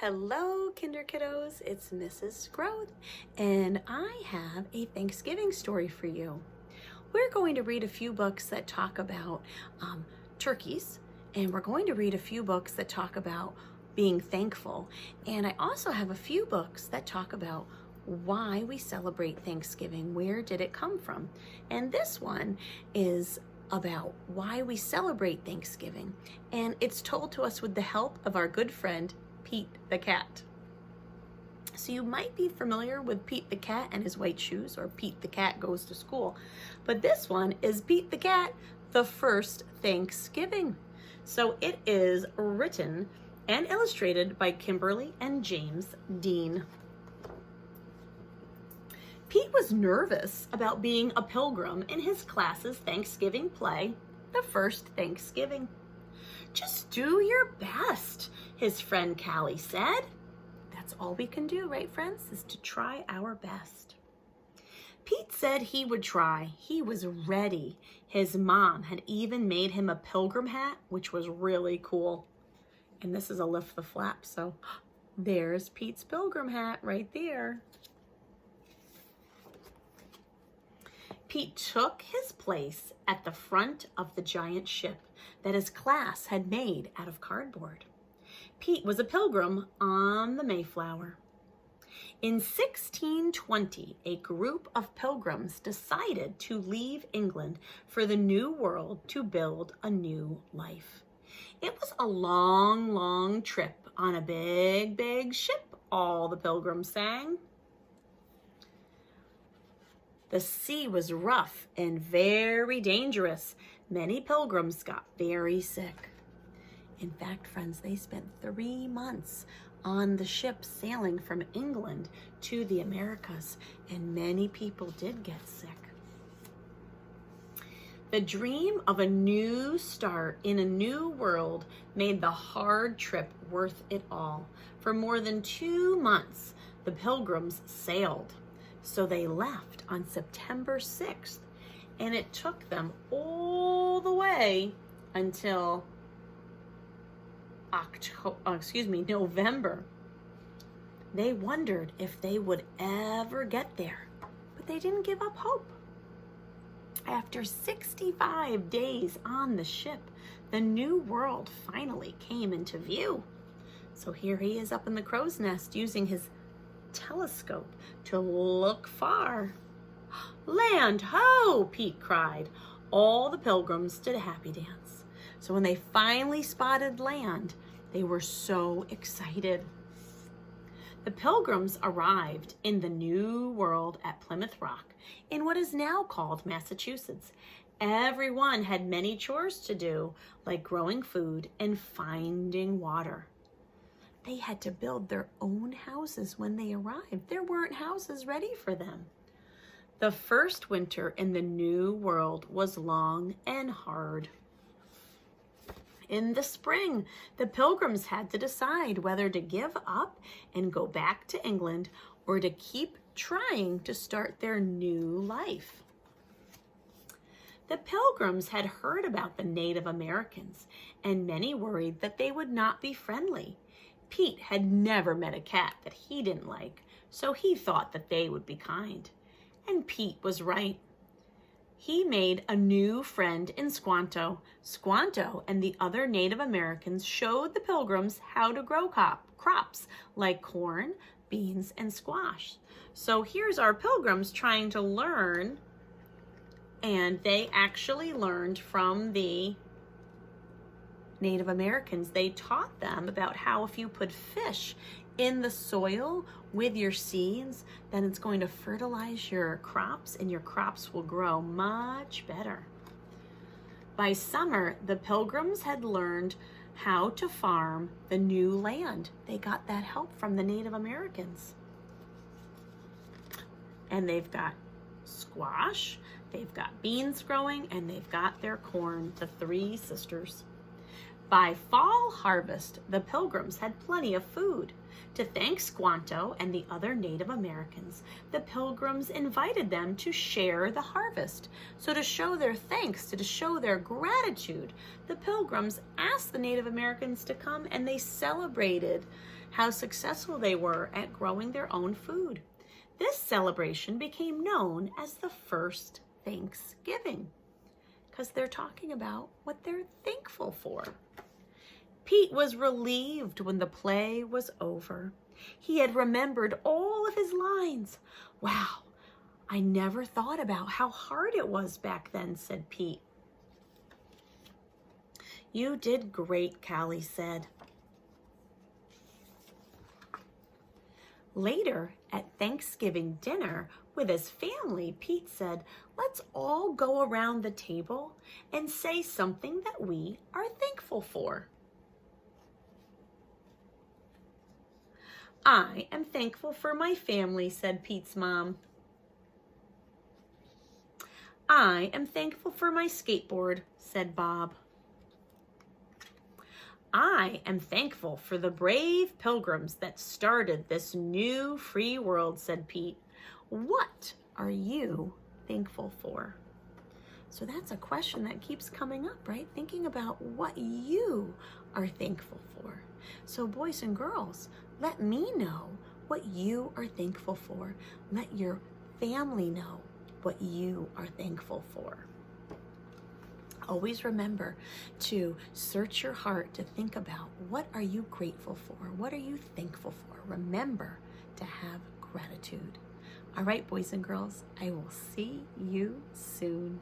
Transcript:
Hello, Kinder Kiddos. It's Mrs. Growth, and I have a Thanksgiving story for you. We're going to read a few books that talk about turkeys, and we're going to read a few books that talk about being thankful. And I also have a few books that talk about why we celebrate Thanksgiving. Where did it come from? And this one is about why we celebrate Thanksgiving, and it's told to us with the help of our good friend Pete the cat. So you might be familiar with Pete the cat and his white shoes, or Pete the cat goes to school, but this one is Pete the cat, the first Thanksgiving. So it is written and illustrated by Kimberly and James Dean. Pete was nervous about being a pilgrim in his class's Thanksgiving play, The First Thanksgiving. "Just do your best," his friend Callie said. That's all we can do, right, friends, is to try our best. Pete said he would try. He was ready. His mom had even made him a pilgrim hat, which was really cool. And this is a lift the flap, so there's Pete's pilgrim hat right there. Pete took his place at the front of the giant ship that his class had made out of cardboard. Pete was a pilgrim on the Mayflower. In 1620, a group of pilgrims decided to leave England for the New World to build a new life. It was a long, long trip on a big, big ship, all the pilgrims sang. The sea was rough and very dangerous. Many pilgrims got very sick. In fact, friends, they spent 3 months on the ship sailing from England to the Americas, and many people did get sick. The dream of a new start in a new world made the hard trip worth it all. For more than 2 months, the pilgrims sailed. So they left on September 6th, and it took them all the way until November. They wondered if they would ever get there, but they didn't give up hope. After 65 days on the ship, the new world finally came into view. So here he is up in the crow's nest using his telescope to look far. "Land ho!" Pete cried. All the pilgrims did a happy dance. So when they finally spotted land, they were so excited. The pilgrims arrived in the New World at Plymouth Rock, in what is now called Massachusetts. Everyone had many chores to do, like growing food and finding water. They had to build their own houses when they arrived. There weren't houses ready for them. The first winter in the New World was long and hard. In the spring, the pilgrims had to decide whether to give up and go back to England or to keep trying to start their new life. The pilgrims had heard about the Native Americans, and many worried that they would not be friendly. Pete had never met a cat that he didn't like, so he thought that they would be kind. And Pete was right. He made a new friend in Squanto. Squanto and the other Native Americans showed the pilgrims how to grow crops like corn, beans, and squash. So here's our pilgrims trying to learn, and they actually learned from the Native Americans. They taught them about how if you put fish in the soil with your seeds, then it's going to fertilize your crops and your crops will grow much better. By summer, the pilgrims had learned how to farm the new land. They got that help from the Native Americans. And they've got squash, they've got beans growing, and they've got their corn, the 3 sisters. By fall harvest, the pilgrims had plenty of food. To thank Squanto and the other Native Americans, the pilgrims invited them to share the harvest. So to show their thanks, to show their gratitude, the pilgrims asked the Native Americans to come, and they celebrated how successful they were at growing their own food. This celebration became known as the first Thanksgiving because they're talking about what they're thankful for. Pete was relieved when the play was over. He had remembered all of his lines. Wow, I never thought about how hard it was back then, said Pete. You did great, Callie said. Later, at Thanksgiving dinner with his family, Pete said, let's all go around the table and say something that we are thankful for. I am thankful for my family, said Pete's mom. I am thankful for my skateboard, said Bob. I am thankful for the brave pilgrims that started this new free world, said Pete. What are you thankful for? So that's a question that keeps coming up, right? Thinking about what you are thankful for. So boys and girls, let me know what you are thankful for. Let your family know what you are thankful for. Always remember to search your heart to think about what are you grateful for? What are you thankful for? Remember to have gratitude. All right, boys and girls, I will see you soon.